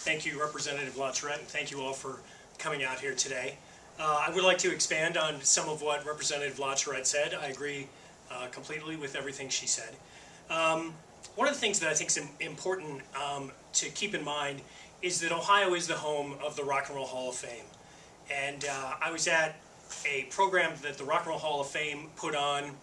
Thank you, Representative LaTourette, and thank you all for coming out here today. I would like to expand on some of what Representative LaTourette said. I agree completely with everything she said. One of the things that I think is important to keep in mind is that Ohio is the home of the Rock and Roll Hall of Fame. And I was at a program that the Rock and Roll Hall of Fame put on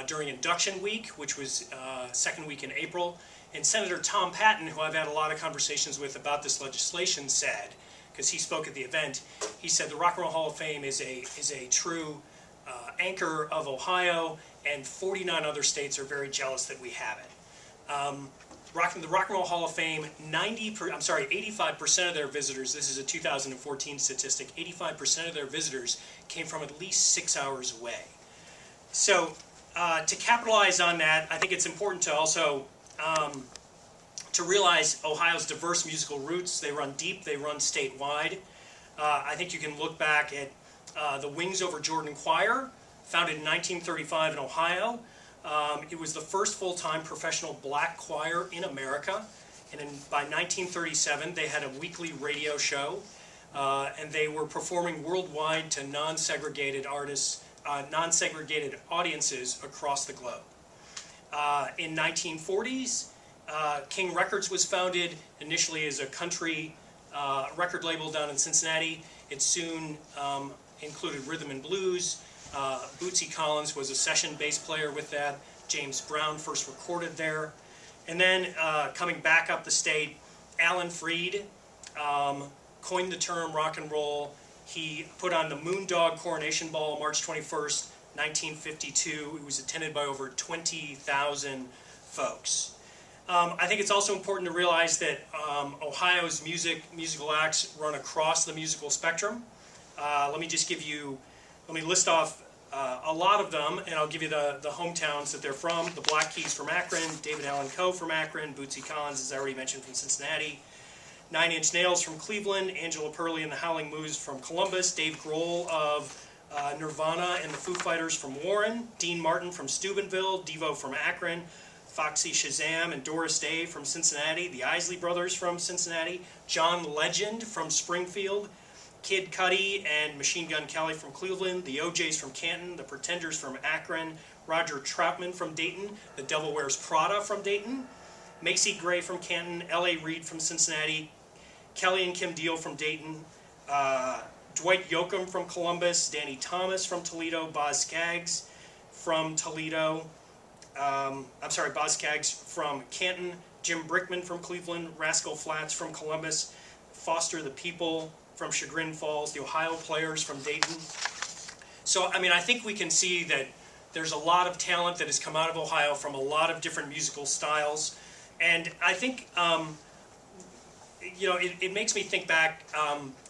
during induction week, which was second week in April. And Senator Tom Patton, who I've had a lot of conversations with about this legislation, said, because he spoke at the event, he said the Rock and Roll Hall of Fame is a true anchor of Ohio, and 49 other states are very jealous that we have it. The Rock and Roll Hall of Fame, 85% of their visitors, this is a 2014 statistic, 85% of their visitors came from at least 6 hours away. So to capitalize on that, I think it's important to also to realize Ohio's diverse musical roots. They run deep, they run statewide. I think you can look back at the Wings Over Jordan Choir, founded in 1935 in Ohio. It was the first full-time professional black choir in America, and by 1937 they had a weekly radio show, and they were performing worldwide to non-segregated artists, non-segregated audiences across the globe. In 1940s, King Records was founded initially as a country record label down in Cincinnati. It soon included rhythm and blues. Bootsy Collins was a session bass player with that. James Brown first recorded there. And then coming back up the state, Alan Freed coined the term rock and roll. He put on the Moondog Coronation Ball March 21st, 1952. It was attended by over 20,000 folks. I think it's also important to realize that Ohio's musical acts run across the musical spectrum. Let me list off a lot of them, and I'll give you the hometowns that they're from. The Black Keys from Akron, David Allan Coe from Akron, Bootsy Collins, as I already mentioned, from Cincinnati, Nine Inch Nails from Cleveland, Angela Perley and the Howling Moose from Columbus, Dave Grohl of Nirvana and the Foo Fighters from Warren, Dean Martin from Steubenville, Devo from Akron, Foxy Shazam and Doris Day from Cincinnati, the Isley Brothers from Cincinnati, John Legend from Springfield, Kid Cudi and Machine Gun Kelly from Cleveland, the OJs from Canton, the Pretenders from Akron, Roger Troutman from Dayton, the Devil Wears Prada from Dayton, Macy Gray from Canton, L.A. Reid from Cincinnati, Kelly and Kim Deal from Dayton, Dwight Yoakam from Columbus, Danny Thomas from Toledo, Boz Scaggs from Toledo, Boz Scaggs from Canton, Jim Brickman from Cleveland, Rascal Flatts from Columbus, Foster the People from Chagrin Falls, the Ohio Players from Dayton. So, I mean, I think we can see that there's a lot of talent that has come out of Ohio from a lot of different musical styles. And I think, it makes me think back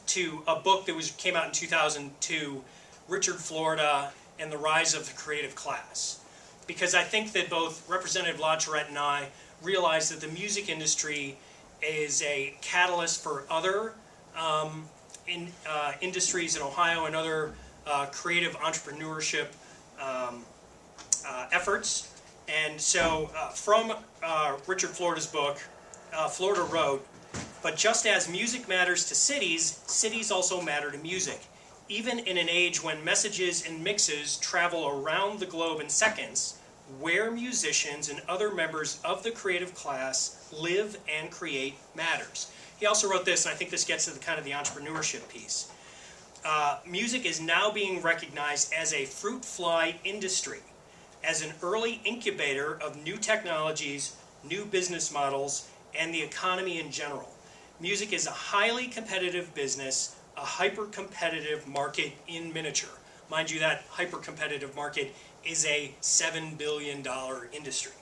to a book that came out in 2002, Richard Florida and the Rise of the Creative Class. Because I think that both Representative LaTourette and I realize that the music industry is a catalyst for other industries in Ohio and other creative entrepreneurship efforts. And so from Richard Florida's book, Florida wrote, "But just as music matters to cities, cities also matter to music. Even in an age when messages and mixes travel around the globe in seconds, where musicians and other members of the creative class live and create matters." He also wrote this, and I think this gets to the kind of the entrepreneurship piece. Music is now being recognized as a fruit fly industry, as an early incubator of new technologies, new business models, and the economy in general. Music is a highly competitive business, a hyper-competitive market in miniature. Mind you, that hyper-competitive market is a $7 billion industry.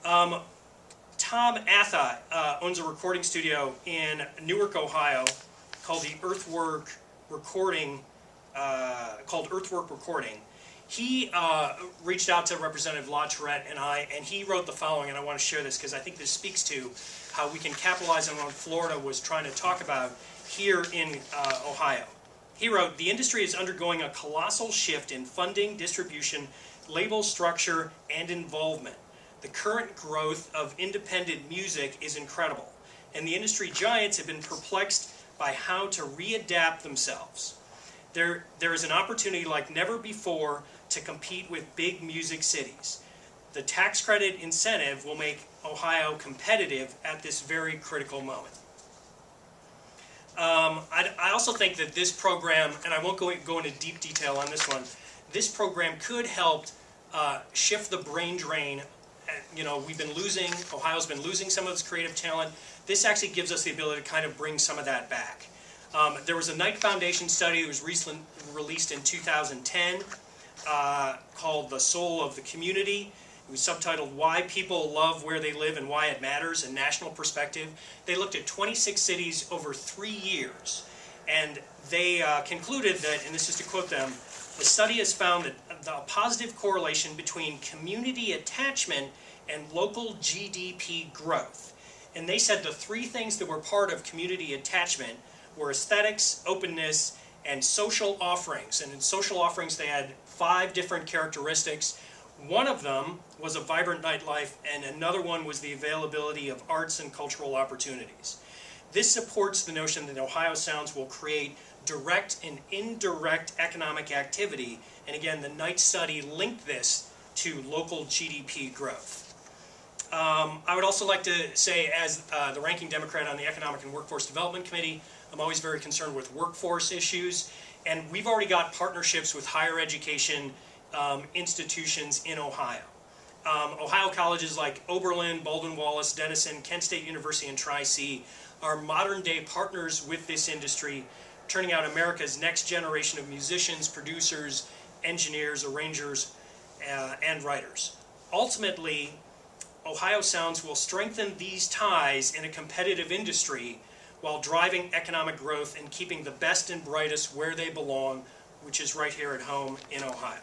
Tom Atha owns a recording studio in Newark, Ohio, called the Earthwork Recording. He reached out to Representative LaTourette and I, and he wrote the following, and I want to share this because I think this speaks to how we can capitalize on what Florida was trying to talk about here in Ohio. He wrote, "The industry is undergoing a colossal shift in funding, distribution, label structure, and involvement. The current growth of independent music is incredible. and the industry giants have been perplexed by how to readapt themselves. There is an opportunity like never before to compete with big music cities. The tax credit incentive will make Ohio competitive at this very critical moment. I also think that this program, and I won't go into deep detail on this one, this program could help shift the brain drain. You know, Ohio's been losing some of its creative talent. This actually gives us the ability to kind of bring some of that back. There was a Knight Foundation study that was recently released in 2010 called The Soul of the Community. It was subtitled Why People Love Where They Live and Why It Matters, a national perspective. They looked at 26 cities over 3 years, and they concluded that, and this is to quote them, the study has found that a positive correlation between community attachment and local GDP growth. And they said the 3 things that were part of community attachment were aesthetics, openness, and social offerings. And in social offerings they had 5 different characteristics. One of them was a vibrant nightlife, and another one was the availability of arts and cultural opportunities. This supports the notion that OhioSounds will create direct and indirect economic activity, and again, the Knight study linked this to local GDP growth. I would also like to say, as the ranking Democrat on the Economic and Workforce Development Committee, I'm always very concerned with workforce issues, and we've already got partnerships with higher education institutions in Ohio. Ohio colleges like Oberlin, Baldwin-Wallace, Denison, Kent State University, and Tri-C are modern-day partners with this industry, turning out America's next generation of musicians, producers, engineers, arrangers, and writers. Ultimately, OhioSounds will strengthen these ties in a competitive industry while driving economic growth and keeping the best and brightest where they belong, which is right here at home in Ohio.